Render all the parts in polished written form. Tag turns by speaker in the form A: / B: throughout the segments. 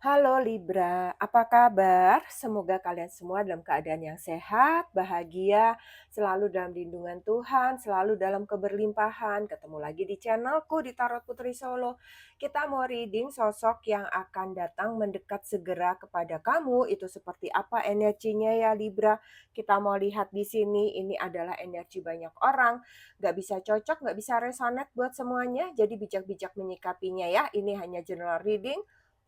A: Halo Libra, apa kabar? Semoga kalian semua dalam keadaan yang sehat, bahagia, selalu dalam lindungan Tuhan, selalu dalam keberlimpahan. Ketemu lagi di channelku di Tarot Putri Solo. Kita mau reading sosok yang akan datang mendekat segera kepada kamu. Itu seperti apa energinya ya Libra? Kita mau lihat di sini, ini adalah energi banyak orang. Gak bisa cocok, gak bisa resonate buat semuanya. Jadi bijak-bijak menyikapinya ya. Ini hanya general reading,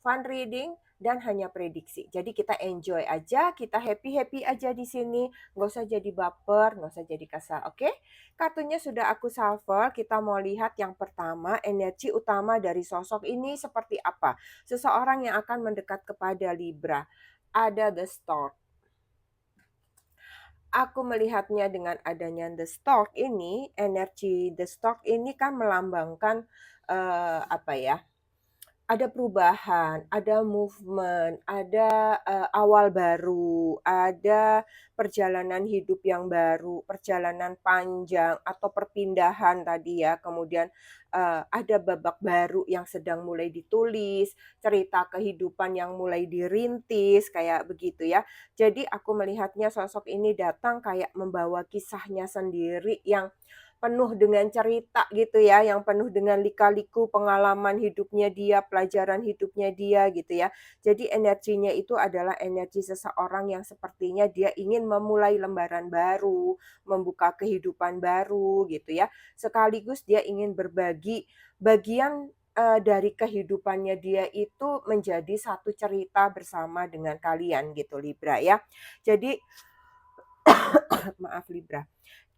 A: fun reading, dan hanya prediksi. Jadi kita enjoy aja, kita happy-happy aja di sini. Nggak usah jadi baper, nggak usah jadi kasar, oke? Kartunya sudah aku shuffle, kita mau lihat yang pertama, energi utama dari sosok ini seperti apa. Seseorang yang akan mendekat kepada Libra. Ada The Stork. Aku melihatnya dengan adanya The Stork ini, energi The Stork ini kan melambangkan, apa ya, ada perubahan, ada movement, ada, awal baru, ada perjalanan hidup yang baru, perjalanan panjang atau perpindahan tadi ya, kemudian, ada babak baru yang sedang mulai ditulis, cerita kehidupan yang mulai dirintis, kayak begitu ya. Jadi aku melihatnya sosok ini datang kayak membawa kisahnya sendiri yang penuh dengan cerita gitu ya, yang penuh dengan lika-liku pengalaman hidupnya dia, pelajaran hidupnya dia gitu ya. Jadi energinya itu adalah energi seseorang yang sepertinya dia ingin memulai lembaran baru, membuka kehidupan baru gitu ya. Sekaligus dia ingin berbagi bagian dari kehidupannya dia itu menjadi satu cerita bersama dengan kalian gitu Libra ya. Jadi maaf Libra.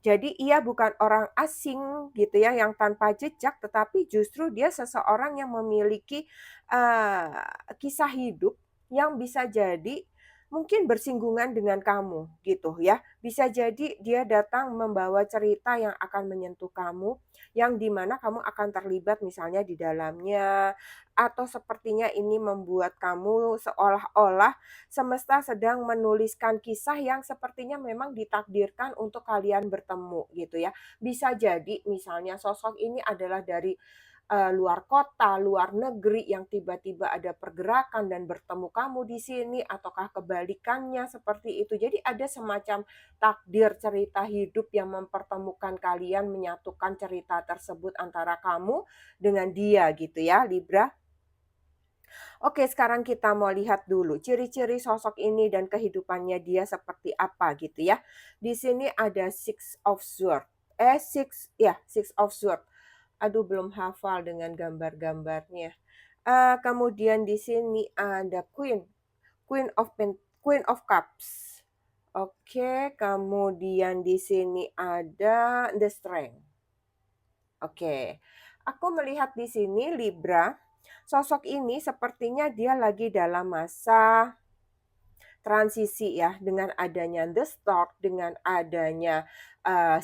A: Jadi ia bukan orang asing gitu ya yang tanpa jejak, tetapi justru dia seseorang yang memiliki, kisah hidup yang bisa jadi mungkin bersinggungan dengan kamu gitu ya. Bisa jadi dia datang membawa cerita yang akan menyentuh kamu, yang di mana kamu akan terlibat misalnya di dalamnya, atau sepertinya ini membuat kamu seolah-olah semesta sedang menuliskan kisah yang sepertinya memang ditakdirkan untuk kalian bertemu gitu ya. Bisa jadi misalnya sosok ini adalah dari luar kota, luar negeri yang tiba-tiba ada pergerakan dan bertemu kamu di sini ataukah kebalikannya seperti itu. Jadi ada semacam takdir cerita hidup yang mempertemukan kalian, menyatukan cerita tersebut antara kamu dengan dia gitu ya, Libra. Oke, sekarang kita mau lihat dulu ciri-ciri sosok ini dan kehidupannya dia seperti apa gitu ya. Di sini ada Six of Sword. Aduh, belum hafal dengan gambar-gambarnya. Kemudian di sini ada Queen of Cups. Oke, kemudian di sini ada The Strength. Oke. Aku melihat di sini Libra, sosok ini sepertinya dia lagi dalam masa transisi ya, dengan adanya The Stork, dengan adanya,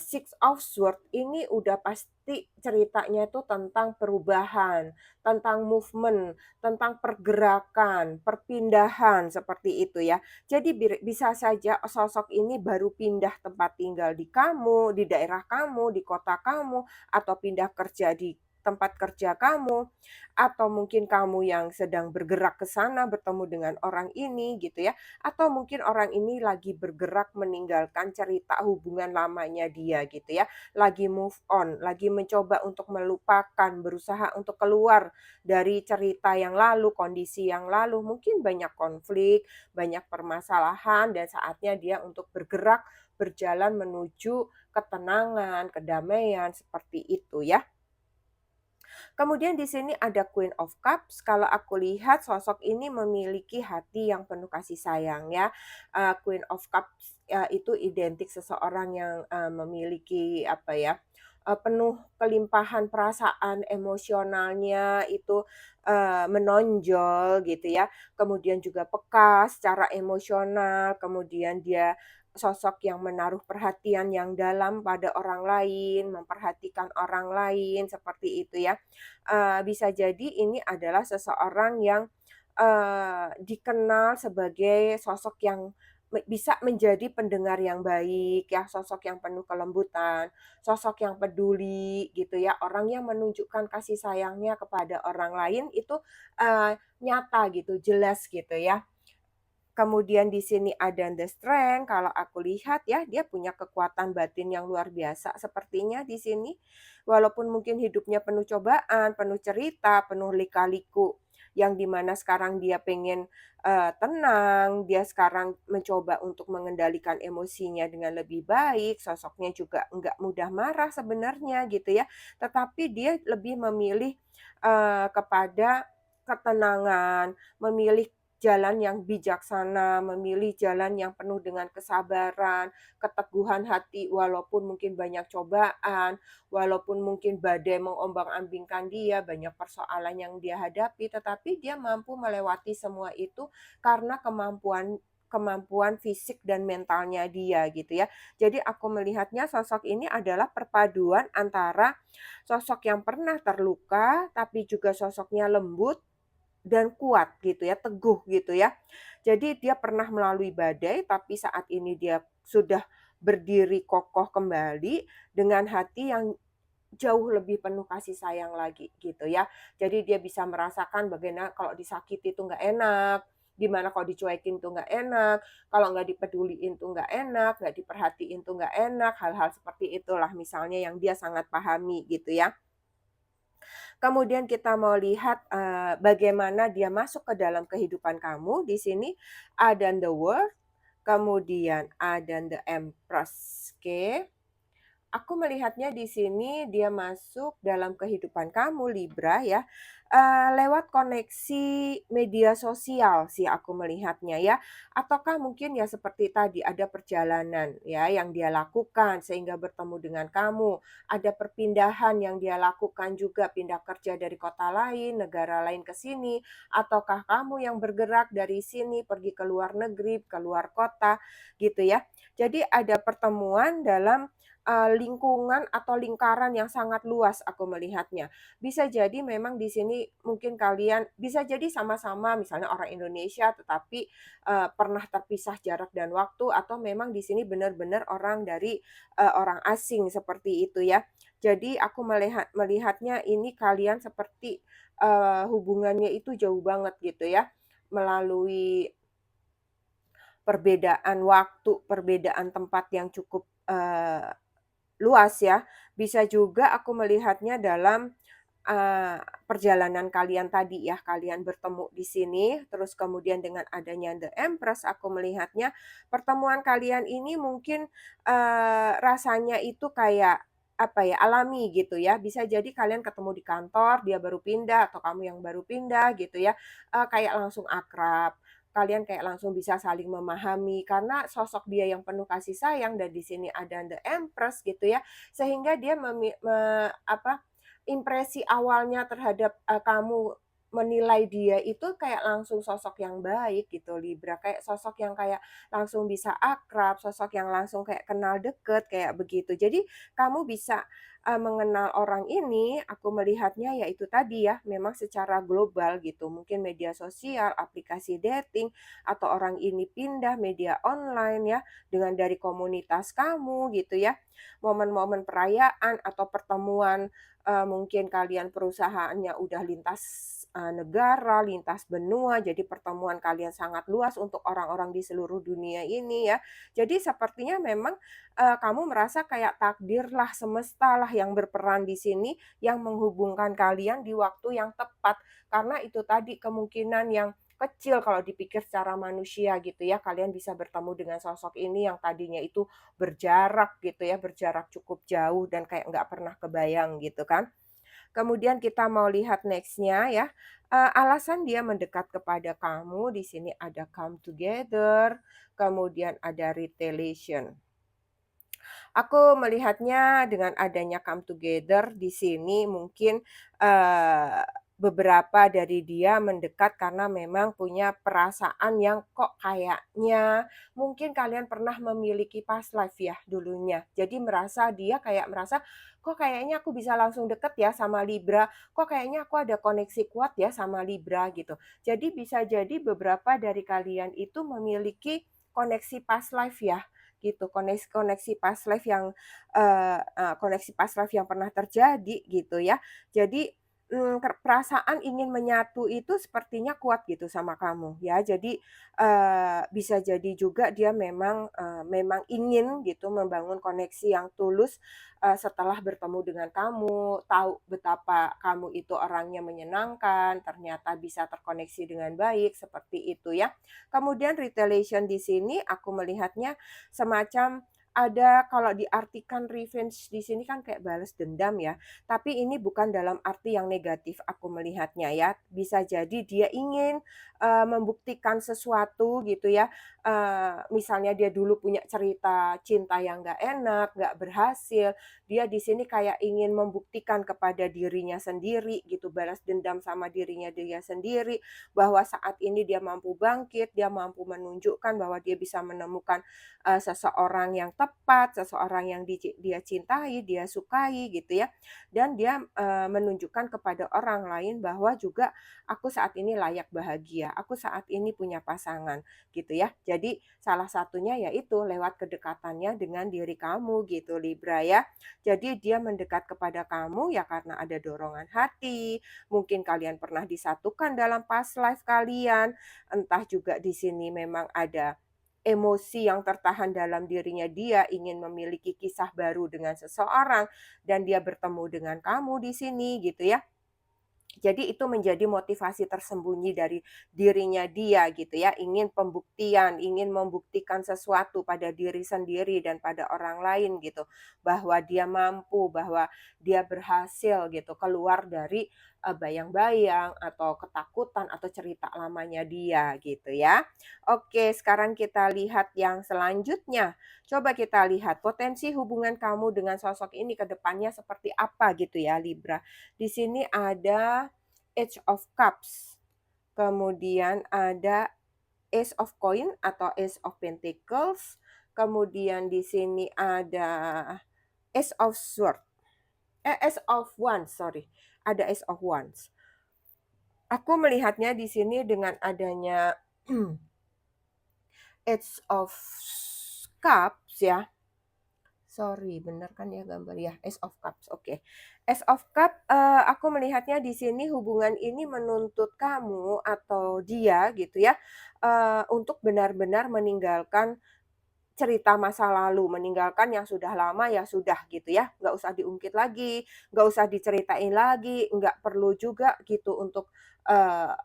A: Six of Swords, ini udah pasti ceritanya itu tentang perubahan, tentang movement, tentang pergerakan, perpindahan, seperti itu ya. Jadi bisa saja sosok ini baru pindah tempat tinggal di kamu, di daerah kamu, di kota kamu, atau pindah kerja di tempat kerja kamu, atau mungkin kamu yang sedang bergerak ke sana bertemu dengan orang ini gitu ya, atau mungkin orang ini lagi bergerak meninggalkan cerita hubungan lamanya dia gitu ya, lagi move on, lagi mencoba untuk melupakan, berusaha untuk keluar dari cerita yang lalu, kondisi yang lalu, mungkin banyak konflik, banyak permasalahan dan saatnya dia untuk bergerak, berjalan menuju ketenangan, kedamaian, seperti itu ya. Kemudian di sini ada Queen of Cups, kalau aku lihat sosok ini memiliki hati yang penuh kasih sayang ya. Queen of Cups, itu identik seseorang yang, memiliki apa ya, penuh kelimpahan perasaan, emosionalnya itu, menonjol gitu ya. Kemudian juga peka secara emosional, kemudian dia sosok yang menaruh perhatian yang dalam pada orang lain, memperhatikan orang lain, seperti itu ya. Bisa jadi ini adalah seseorang yang, dikenal sebagai sosok yang bisa menjadi pendengar yang baik ya, sosok yang penuh kelembutan, sosok yang peduli gitu ya, orang yang menunjukkan kasih sayangnya kepada orang lain itu, nyata gitu, jelas gitu ya. Kemudian di sini ada the strength, kalau aku lihat ya, dia punya kekuatan batin yang luar biasa sepertinya di sini. Walaupun mungkin hidupnya penuh cobaan, penuh cerita, penuh lika-liku, yang dimana sekarang dia pengen, tenang, dia sekarang mencoba untuk mengendalikan emosinya dengan lebih baik, sosoknya juga nggak mudah marah sebenarnya gitu ya. Tetapi dia lebih memilih, kepada ketenangan, memilih jalan yang bijaksana, memilih jalan yang penuh dengan kesabaran, keteguhan hati walaupun mungkin banyak cobaan, walaupun mungkin badai mengombang-ambingkan dia, banyak persoalan yang dia hadapi, tetapi dia mampu melewati semua itu karena kemampuan kemampuan fisik dan mentalnya dia gitu ya. Jadi aku melihatnya sosok ini adalah perpaduan antara sosok yang pernah terluka tapi juga sosoknya lembut dan kuat gitu ya, teguh gitu ya. Jadi dia pernah melalui badai, tapi saat ini dia sudah berdiri kokoh kembali dengan hati yang jauh lebih penuh kasih sayang lagi gitu ya. Jadi dia bisa merasakan bagaimana kalau disakiti itu nggak enak, gimana kalau dicuekin tuh nggak enak, kalau nggak dipeduliin tuh nggak enak, nggak diperhatiin tuh nggak enak, hal-hal seperti itulah misalnya yang dia sangat pahami gitu ya. Kemudian kita mau lihat, bagaimana dia masuk ke dalam kehidupan kamu. Di sini ada the world, kemudian ada the empress, oke. Aku melihatnya di sini dia masuk dalam kehidupan kamu Libra ya, lewat koneksi media sosial sih aku melihatnya ya. Ataukah mungkin ya seperti tadi ada perjalanan ya yang dia lakukan sehingga bertemu dengan kamu, ada perpindahan yang dia lakukan juga pindah kerja dari kota lain, negara lain ke sini, ataukah kamu yang bergerak dari sini pergi ke luar negeri, ke luar kota gitu ya. Jadi ada pertemuan dalam lingkungan atau lingkaran yang sangat luas aku melihatnya. Bisa jadi memang di sini mungkin kalian bisa jadi sama-sama misalnya orang Indonesia tetapi, pernah terpisah jarak dan waktu atau memang di sini benar-benar orang dari, orang asing seperti itu ya. Jadi aku melihatnya ini kalian seperti, hubungannya itu jauh banget gitu ya, melalui perbedaan waktu, perbedaan tempat yang cukup, luas ya. Bisa juga aku melihatnya dalam, perjalanan kalian tadi ya, kalian bertemu di sini, terus kemudian dengan adanya The Empress aku melihatnya pertemuan kalian ini mungkin, rasanya itu kayak, apa ya, alami gitu ya. Bisa jadi kalian ketemu di kantor, dia baru pindah atau kamu yang baru pindah gitu ya, kayak langsung akrab. Kalian kayak langsung bisa saling memahami karena sosok dia yang penuh kasih sayang dan di sini ada The Empress gitu ya, sehingga dia impresi awalnya terhadap, kamu menilai dia itu kayak langsung sosok yang baik gitu Libra, kayak sosok yang kayak langsung bisa akrab, sosok yang langsung kayak kenal deket, kayak begitu. Jadi kamu bisa, mengenal orang ini, aku melihatnya ya itu tadi ya, memang secara global gitu, mungkin media sosial, aplikasi dating, atau orang ini pindah media online ya, dengan dari komunitas kamu gitu ya. Momen-momen perayaan atau pertemuan, mungkin kalian perusahaannya udah lintas, negara, lintas benua, jadi pertemuan kalian sangat luas untuk orang-orang di seluruh dunia ini ya. Jadi sepertinya memang, kamu merasa kayak takdirlah, semestalah yang berperan di sini, yang menghubungkan kalian di waktu yang tepat. Karena itu tadi kemungkinan yang kecil kalau dipikir secara manusia gitu ya, kalian bisa bertemu dengan sosok ini yang tadinya itu berjarak gitu ya, berjarak cukup jauh dan kayak nggak pernah kebayang gitu kan. Kemudian kita mau lihat next-nya ya, alasan dia mendekat kepada kamu, di sini ada come together, kemudian ada retaliation. Aku melihatnya dengan adanya come together di sini mungkin, eee, beberapa dari dia mendekat karena memang punya perasaan yang kok kayaknya mungkin kalian pernah memiliki past life ya dulunya. Jadi dia kayak merasa, "Kok kayaknya aku bisa langsung deket ya sama Libra, kok kayaknya aku ada koneksi kuat ya sama Libra," gitu. Jadi bisa jadi beberapa dari kalian itu memiliki koneksi past life ya, gitu. Koneksi koneksi past life yang, koneksi past life yang pernah terjadi gitu ya. Jadi, perasaan ingin menyatu itu sepertinya kuat gitu sama kamu ya. Jadi, bisa jadi juga dia memang ingin gitu membangun koneksi yang tulus, setelah bertemu dengan kamu, tahu betapa kamu itu orangnya menyenangkan, ternyata bisa terkoneksi dengan baik, seperti itu ya. Kemudian retaliation di sini aku melihatnya semacam ada kalau diartikan revenge di sini kan kayak balas dendam ya, tapi ini bukan dalam arti yang negatif aku melihatnya ya. Bisa jadi dia ingin, membuktikan sesuatu gitu ya, misalnya dia dulu punya cerita cinta yang nggak enak, nggak berhasil, dia di sini kayak ingin membuktikan kepada dirinya sendiri gitu, balas dendam sama dirinya dia sendiri, bahwa saat ini dia mampu bangkit, dia mampu menunjukkan bahwa dia bisa menemukan, seseorang yang tepat, seseorang yang dia cintai, dia sukai gitu ya. Dan dia, menunjukkan kepada orang lain bahwa juga, "Aku saat ini layak bahagia, aku saat ini punya pasangan," gitu ya. Jadi salah satunya yaitu lewat kedekatannya dengan diri kamu gitu Libra ya. Jadi dia mendekat kepada kamu ya karena ada dorongan hati, mungkin kalian pernah disatukan dalam past life kalian, entah juga di sini memang ada emosi yang tertahan dalam dirinya dia ingin memiliki kisah baru dengan seseorang dan dia bertemu dengan kamu di sini gitu ya. Jadi itu menjadi motivasi tersembunyi dari dirinya dia gitu ya, ingin pembuktian, ingin membuktikan sesuatu pada diri sendiri dan pada orang lain gitu, bahwa dia mampu, bahwa dia berhasil gitu keluar dari, bayang-bayang atau ketakutan atau cerita lamanya dia gitu ya. Oke, sekarang kita lihat yang selanjutnya. Coba kita lihat potensi hubungan kamu dengan sosok ini ke depannya seperti apa gitu ya Libra. Di sini ada Ace of Cups, kemudian ada Ace of Coin atau Ace of Pentacles, kemudian di sini ada Ace of Sword, Ace of Wands, sorry, ada Ace of Wands. Aku melihatnya di sini dengan adanya Ace of Cups ya. Sorry, benar kan ya gambar ya? Ace of Cups, oke. Ace of Cup, aku melihatnya di sini hubungan ini menuntut kamu atau dia gitu ya, untuk benar-benar meninggalkan cerita masa lalu, meninggalkan yang sudah lama ya sudah gitu ya, nggak usah diungkit lagi, nggak usah diceritain lagi, nggak perlu juga gitu untuk, eee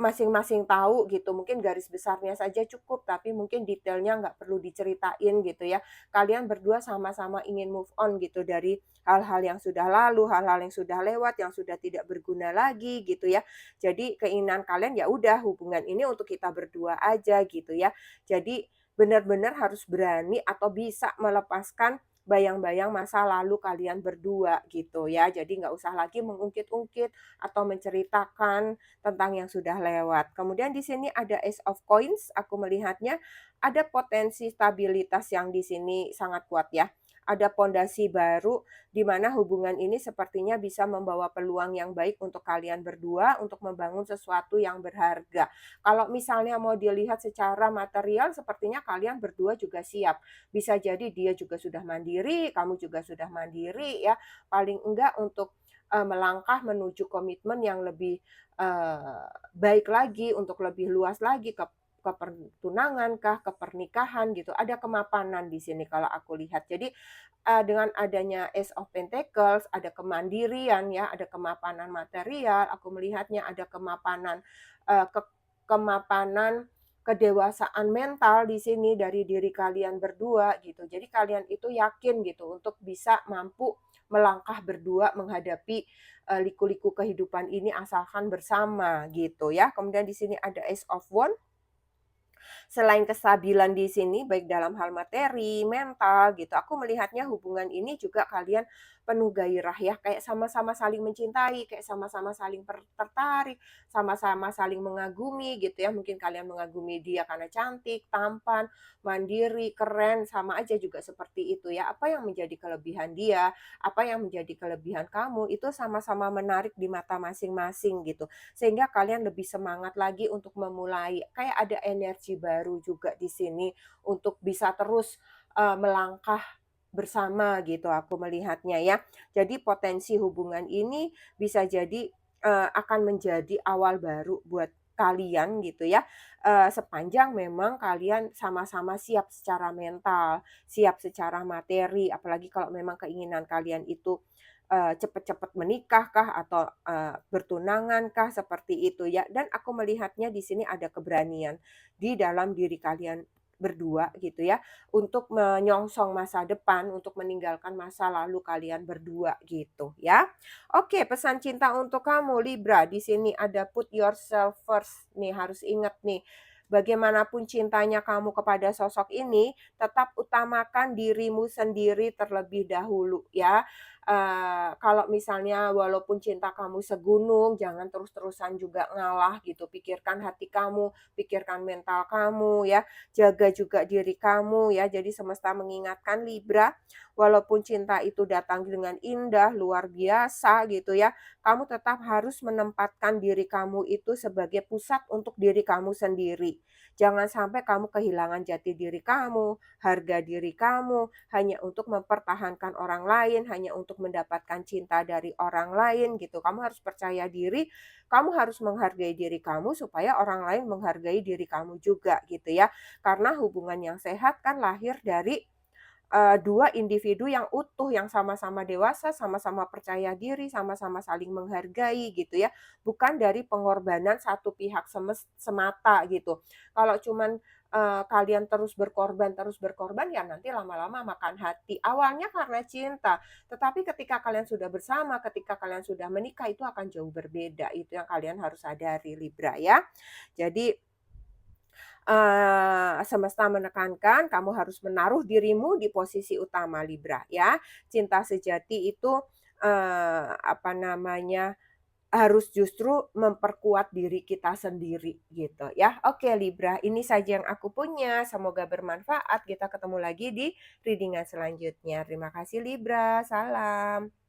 A: masing-masing tahu gitu, mungkin garis besarnya saja cukup, tapi mungkin detailnya nggak perlu diceritain gitu ya. Kalian berdua sama-sama ingin move on gitu dari hal-hal yang sudah lalu, hal-hal yang sudah lewat, yang sudah tidak berguna lagi gitu ya. Jadi keinginan kalian ya udah hubungan ini untuk kita berdua aja gitu ya. Jadi benar-benar harus berani atau bisa melepaskan bayang-bayang masa lalu kalian berdua gitu ya. Jadi nggak usah lagi mengungkit-ungkit atau menceritakan tentang yang sudah lewat. Kemudian di sini ada Ace of Coins, aku melihatnya ada potensi stabilitas yang di sini sangat kuat ya. Ada pondasi baru di mana hubungan ini sepertinya bisa membawa peluang yang baik untuk kalian berdua untuk membangun sesuatu yang berharga. Kalau misalnya mau dilihat secara material sepertinya kalian berdua juga siap. Bisa jadi dia juga sudah mandiri, kamu juga sudah mandiri ya. Paling enggak untuk melangkah menuju komitmen yang lebih baik lagi, untuk lebih luas lagi ke pertunangan kah, ke pernikahan gitu, ada kemapanan di sini kalau aku lihat. Jadi, dengan adanya Ace of Pentacles, ada kemandirian ya, ada kemapanan material, aku melihatnya ada kemapanan, kemapanan kedewasaan mental di sini dari diri kalian berdua gitu. Jadi kalian itu yakin gitu untuk bisa mampu melangkah berdua menghadapi liku-liku kehidupan ini asalkan bersama gitu ya. Kemudian di sini ada Ace of Wands. Selain kestabilan di sini baik dalam hal materi, mental gitu, aku melihatnya hubungan ini juga kalian penuh gairah ya, kayak sama-sama saling mencintai, kayak sama-sama saling tertarik, sama-sama saling mengagumi gitu ya. Mungkin kalian mengagumi dia karena cantik, tampan, mandiri, keren, sama aja juga seperti itu ya. Apa yang menjadi kelebihan dia, apa yang menjadi kelebihan kamu, itu sama-sama menarik di mata masing-masing gitu. Sehingga kalian lebih semangat lagi untuk memulai, kayak ada energi baru juga di sini untuk bisa terus, melangkah bersama gitu aku melihatnya ya. Jadi potensi hubungan ini bisa jadi, akan menjadi awal baru buat kalian gitu ya, sepanjang memang kalian sama-sama siap secara mental, siap secara materi, apalagi kalau memang keinginan kalian itu, cepet-cepet menikah kah atau, bertunangan kah, seperti itu ya. Dan aku melihatnya di sini ada keberanian di dalam diri kalian berdua gitu ya, untuk menyongsong masa depan, untuk meninggalkan masa lalu kalian berdua gitu ya. Oke, pesan cinta untuk kamu Libra, di sini ada put yourself first nih, harus ingat nih. Bagaimanapun cintanya kamu kepada sosok ini, tetap utamakan dirimu sendiri terlebih dahulu ya. Kalau misalnya walaupun cinta kamu segunung, jangan terus-terusan juga ngalah gitu. Pikirkan hati kamu, pikirkan mental kamu ya, jaga juga diri kamu ya. Jadi semesta mengingatkan Libra, walaupun cinta itu datang dengan indah, luar biasa gitu ya, kamu tetap harus menempatkan diri kamu itu sebagai pusat untuk diri kamu sendiri. Jangan sampai kamu kehilangan jati diri kamu, harga diri kamu, hanya untuk mempertahankan orang lain, hanya untuk mendapatkan cinta dari orang lain gitu. Kamu harus percaya diri, kamu harus menghargai diri kamu supaya orang lain menghargai diri kamu juga gitu ya. Karena hubungan yang sehat kan lahir dari 2 individu yang utuh, yang sama-sama dewasa, sama-sama percaya diri, sama-sama saling menghargai gitu ya, bukan dari pengorbanan satu pihak semata gitu. Kalau cuman, kalian terus berkorban, ya nanti lama-lama makan hati. Awalnya karena cinta, tetapi ketika kalian sudah bersama, ketika kalian sudah menikah, itu akan jauh berbeda. Itu yang kalian harus sadari Libra ya. Jadi semesta menekankan kamu harus menaruh dirimu di posisi utama Libra ya. Cinta sejati itu, apa namanya, harus justru memperkuat diri kita sendiri gitu ya. Oke Libra, ini saja yang aku punya, semoga bermanfaat. Kita ketemu lagi di reading selanjutnya. Terima kasih Libra, salam.